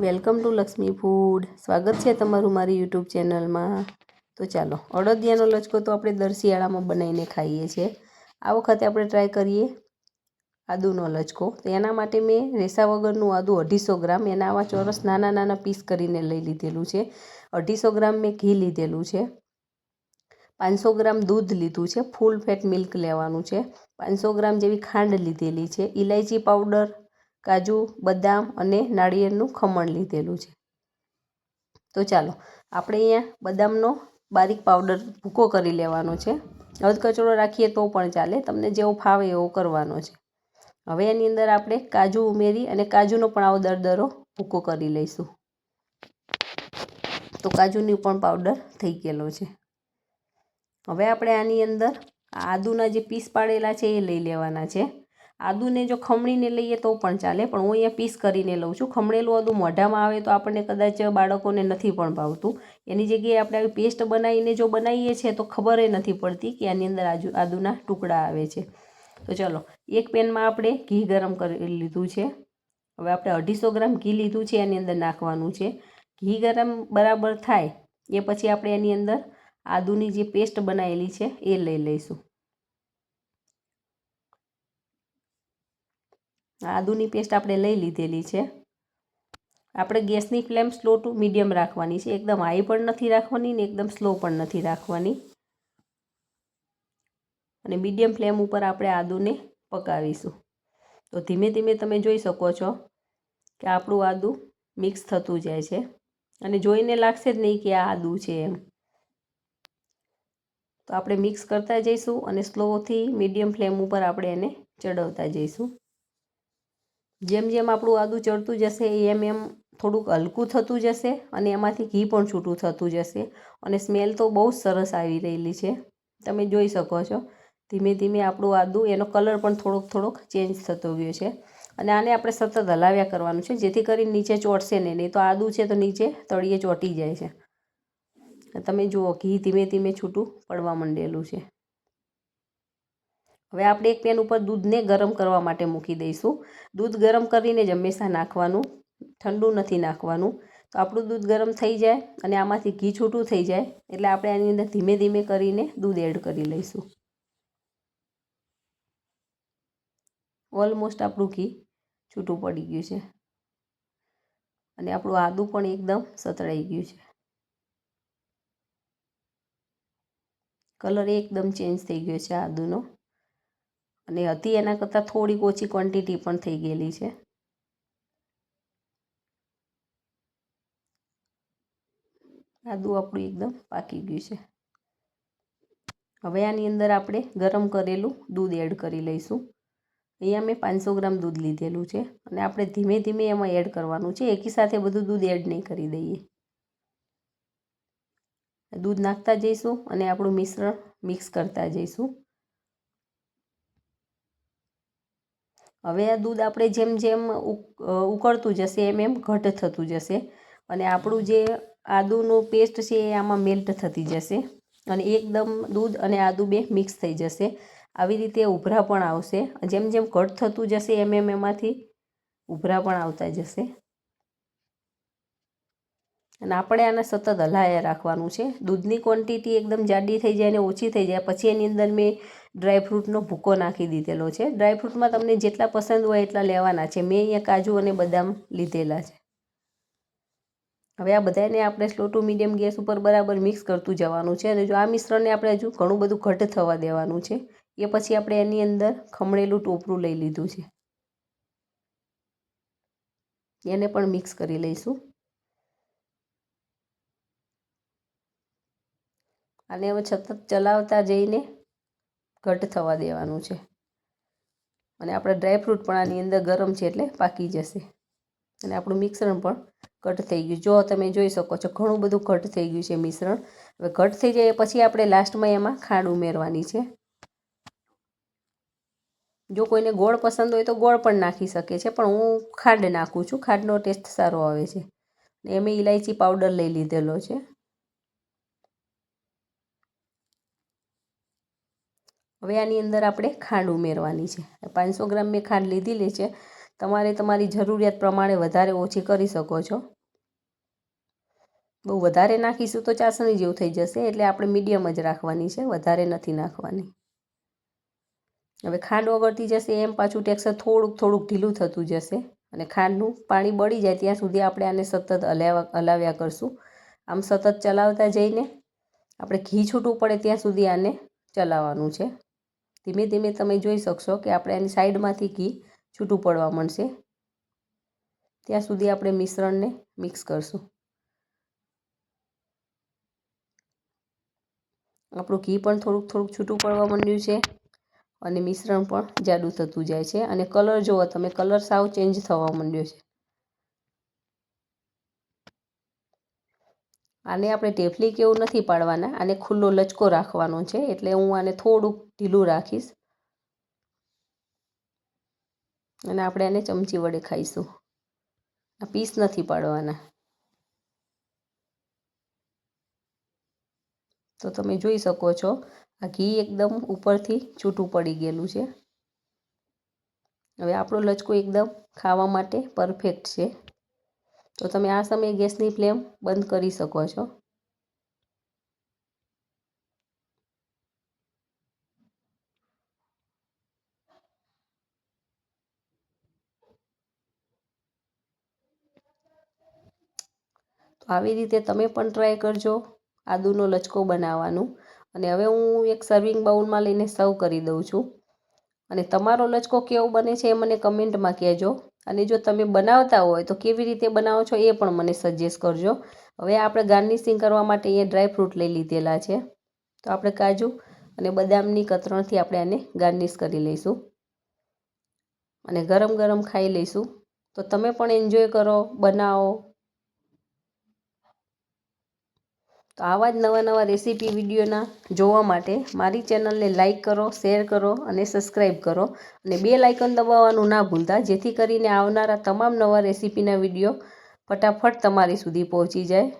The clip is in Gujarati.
Welcome to Lakshmi food. સ્વાગત છે તમારું મારી યુટ્યુબ ચેનલમાં. તો ચાલો, અડદિયાનો લચકો તો આપણે દર શિયાળામાં બનાવીને ખાઈએ છીએ. આ વખતે આપણે ટ્રાય કરીએ આદુનો લચકો. તો એના માટે મેં રેસા વગરનું આદુ 250 ગ્રામ, એના આવા ચોરસ નાના નાના પીસ કરીને લઈ લીધેલું છે. 250 ગ્રામ મેં ઘી લીધેલું છે. 500 ગ્રામ દૂધ લીધું છે, ફૂલ ફેટ મિલ્ક લેવાનું છે. 500 ગ્રામ જેવી ખાંડ લીધેલી છે. ઇલાયચી પાવડર, કાજુ, બદામ અને નાળિયેરનું ખમણ લીધેલું છે. તો ચાલો, આપણે અહીંયા બદામનો બારીક પાવડર ભૂકો કરી લેવાનો છે. અધકચરો રાખીએ તો પણ ચાલે, તમને જેવો ફાવે એવો કરવાનો છે. હવે એની અંદર આપણે કાજુ ઉમેરી અને કાજુનો પણ આવો દરદરો ભૂકો કરી લઈશું. તો કાજુની પણ પાવડર થઈ ગયેલો છે. હવે આપણે આની અંદર આદુના જે પીસ પાડેલા છે એ લઈ લેવાના છે. આદુને જો ખમણીને લઈએ તો પણ ચાલે, પણ હું અહીંયા પીસ કરીને લઉં છું. ખમણેલું આદુ મોઢામાં આવે તો આપણને કદાચ બાળકોને નથી પણ ભાવતું. એની જગ્યાએ આપણે આવી પેસ્ટ બનાવીને જો બનાવીએ છીએ તો ખબર નથી પડતી કે આની અંદર આદુના ટુકડા આવે છે. તો ચલો, એક પેનમાં આપણે ઘી ગરમ કરી લીધું છે. હવે આપણે 250 ગ્રામ ઘી લીધું છે, એની અંદર નાખવાનું છે. ઘી ગરમ બરાબર થાય એ પછી આપણે એની અંદર આદુની જે પેસ્ટ બનાવેલી છે એ લઈ લઈશું. આદુની પેસ્ટ આપણે લઈ લીધેલી છે. આપણે ગેસની ફ્લેમ સ્લો ટુ મીડિયમ રાખવાની છે. એકદમ હાઈ પણ નથી રાખવાની ને એકદમ સ્લો પણ નથી રાખવાની. અને મીડિયમ ફ્લેમ ઉપર આપણે આદુને પકાવીશું. તો ધીમે ધીમે તમે જોઈ શકો છો કે આપણું આદું મિક્સ થતું જાય છે. અને જોઈને લાગશે જ નહીં કે આ આદું છે એમ. તો આપણે મિક્સ કરતા જઈશું અને સ્લોથી મીડિયમ ફ્લેમ ઉપર આપણે એને ચડવતા જઈશું. જેમ જેમ આપણું આદું ચડતું જશે એમ એમ થોડુંક હલકું થતું જશે અને એમાંથી ઘી પણ છૂટું થતું જશે. અને સ્મેલ તો બહુ જ સરસ આવી રહેલી છે, તમે જોઈ શકો છો. ધીમે ધીમે આપણું આદું, એનો કલર પણ થોડોક ચેન્જ થતો ગયો છે. અને આને આપણે સતત હલાવ્યા કરવાનું છે, જેથી કરીને નીચે ચોંટશે નહીં તો આદું છે તો નીચે તળિયે ચોંટી જાય છે. તમે જુઓ, ઘી ધીમે ધીમે છૂટું પડવા માંડેલું છે. હવે આપણે એક પેન ઉપર દૂધને ગરમ કરવા માટે મૂકી દઈશું. દૂધ ગરમ કરીને જ હંમેશા નાખવાનું, ઠંડુ નથી નાખવાનું. તો આપણું દૂધ ગરમ થઈ જાય અને આમાંથી ઘી છૂટું થઈ જાય એટલે આપણે આની અંદર ધીમે ધીમે કરીને દૂધ એડ કરી લઈશું. ઓલમોસ્ટ આપણું ઘી છૂટું પડી ગયું છે અને આપણું આદું પણ એકદમ સતળાઈ ગયું છે. કલર એકદમ ચેન્જ થઈ ગયો છે આદુનો. અને હતી એના કરતાં થોડીક ઓછી ક્વોન્ટિટી પણ થઈ ગયેલી છે. આદું આપણું એકદમ પાકી ગયું છે. હવે આની અંદર આપણે ગરમ કરેલું દૂધ એડ કરી લઈશું. અહીંયા મેં 500 ગ્રામ દૂધ લીધેલું છે અને આપણે ધીમે ધીમે એમાં એડ કરવાનું છે. એકી સાથે બધું દૂધ એડ નહીં કરી દઈએ. દૂધ નાખતા જઈશું અને આપણું મિશ્રણ મિક્સ કરતા જઈશું. હવે આ દૂધ આપણે જેમ જેમ ઉકળતું જશે એમ એમ ઘટ થતું જશે અને આપણું જે આદુનું પેસ્ટ છે એ આમાં મેલ્ટ થતી જશે અને એકદમ દૂધ અને આદુ બે મિક્સ થઈ જશે. આવી રીતે ઉભરા પણ આવશે. જેમ જેમ ઘટ થતું જશે એમ એમ એમાંથી ઉભરા પણ આવતા જશે. અને આપણે આને સતત હલાવ્યા રાખવાનું છે. દૂધની ક્વોન્ટિટી એકદમ જાડી થઈ જાય અને ઓછી થઈ જાય પછી એની અંદર મેં ડ્રાયફ્રૂટનો ભૂકો નાખી દીધેલો છે. ડ્રાયફ્રૂટમાં તમને જેટલા પસંદ હોય એટલા લેવાના છે. મેં અહીંયા કાજુ અને બદામ લીધેલા છે. હવે આ બધાને આપણે સ્લો ટુ મીડિયમ ગેસ ઉપર બરાબર મિક્સ કરતું જવાનું છે. અને જો આ મિશ્રણને આપણે હજુ ઘણું બધું ઘટ થવા દેવાનું છે. એ પછી આપણે એની અંદર ખમણેલું ટોપરું લઈ લીધું છે, એને પણ મિક્સ કરી લઈશું. અને હવે સતત ચલાવતા જઈને ઘટ થવા દેવાનું છે. અને આપણે ડ્રાયફ્રૂટ પણ આની અંદર ગરમ છે એટલે પાકી જશે. અને આપણું મિશ્રણ પણ ઘટ થઈ ગયું. જો તમે જોઈ શકો છો ઘણું બધું ઘટ થઈ ગયું છે મિશ્રણ. હવે ઘટ થઈ જાય પછી આપણે લાસ્ટમાં એમાં ખાંડ ઉમેરવાની છે. જો કોઈને ગોળ પસંદ હોય તો ગોળ પણ નાખી શકે છે, પણ હું ખાંડ નાખું છું. ખાંડનો ટેસ્ટ સારો આવે છે. મેં ઇલાયચી પાવડર લઈ લીધેલો છે. હવે આની અંદર આપણે ખાંડ ઉમેરવાની છે. 500 ગ્રામ મેં ખાંડ લીધેલી છે. તમારે તમારી જરૂરિયાત પ્રમાણે વધારે ઓછી કરી શકો છો. બહુ વધારે નાખીશું તો ચાસણી જેવું થઈ જશે, એટલે આપણે મીડિયમ જ રાખવાની છે, વધારે નથી નાખવાની. હવે ખાંડ ઓગળતી જશે એમ પાછું ટેક્સચર થોડુંક ઢીલું થતું જશે અને ખાંડનું પાણી બળી જાય ત્યાં સુધી આપણે આને સતત હલાવ્યા કરશું. આમ સતત ચલાવતા જઈને આપણે ઘી છૂટું પડે ત્યાં સુધી આને ચલાવવાનું છે. ધીમે ધીમે તમે જોઈ શકશો કે આપણે આની સાઈડમાંથી ઘી છૂટું પડવા માંડશે. ત્યાં સુધી આપણે મિશ્રણને મિક્સ કરશું. આપણું ઘી પણ થોડુંક છૂટું પડવા માંડ્યું છે અને મિશ્રણ પણ જાડું થતું જાય છે અને કલર જુઓ તમે, કલર સાવ ચેન્જ થવા માંડ્યો છે. આને આપણે ઢેફલી કે એવું નથી પાડવાના, આને ખુલ્લો લચકો રાખવાનો છે, એટલે હું આને થોડુંક ઢીલું રાખીશ અને આપણે આને ચમચી વડે ખાઈશું. આ પીસ નથી પાડવાના. તો તમે જોઈ શકો છો આ ઘી એકદમ ઉપરથી છૂટું પડી ગયેલું છે. હવે આપણો લચકો એકદમ ખાવા માટે પરફેક્ટ છે. તો તમે આ સમયે ગેસની ફ્લેમ બંધ કરી શકો છો. તો આવી રીતે તમે પણ ટ્રાય કરજો આદુનો લચકો બનાવવાનું. અને હવે હું એક સર્વિંગ બાઉલમાં લઈને સર્વ કરી દઉં છું. અને તમારો લચકો કેવો બને છે એ મને કમેન્ટમાં કહેજો. અને જો તમે બનાવતા હોય તો કેવી રીતે બનાવો છો એ પણ મને સજેસ્ટ કરજો. હવે આપણે ગાર્નિશિંગ કરવા માટે અહીંયા ડ્રાયફ્રૂટ લઈ લીધેલા છે. તો આપણે કાજુ અને બદામની કતરણથી આપણે આને ગાર્નિશ કરી લઈશું અને ગરમ ગરમ ખાઈ લઈશું. તો તમે પણ એન્જોય કરો, બનાવો. તો આવા જ નવા રેસીપી વિડીયોના જોવા માટે મારી ચેનલને લાઇક કરો, શેર કરો અને સબસ્ક્રાઈબ કરો. અને બેલ આઇકન દબાવવાનું ના ભૂલતા, જેથી કરીને આવનારા તમામ નવા રેસીપીના વિડીયો ફટાફટ તમારી સુધી પહોંચી જાય.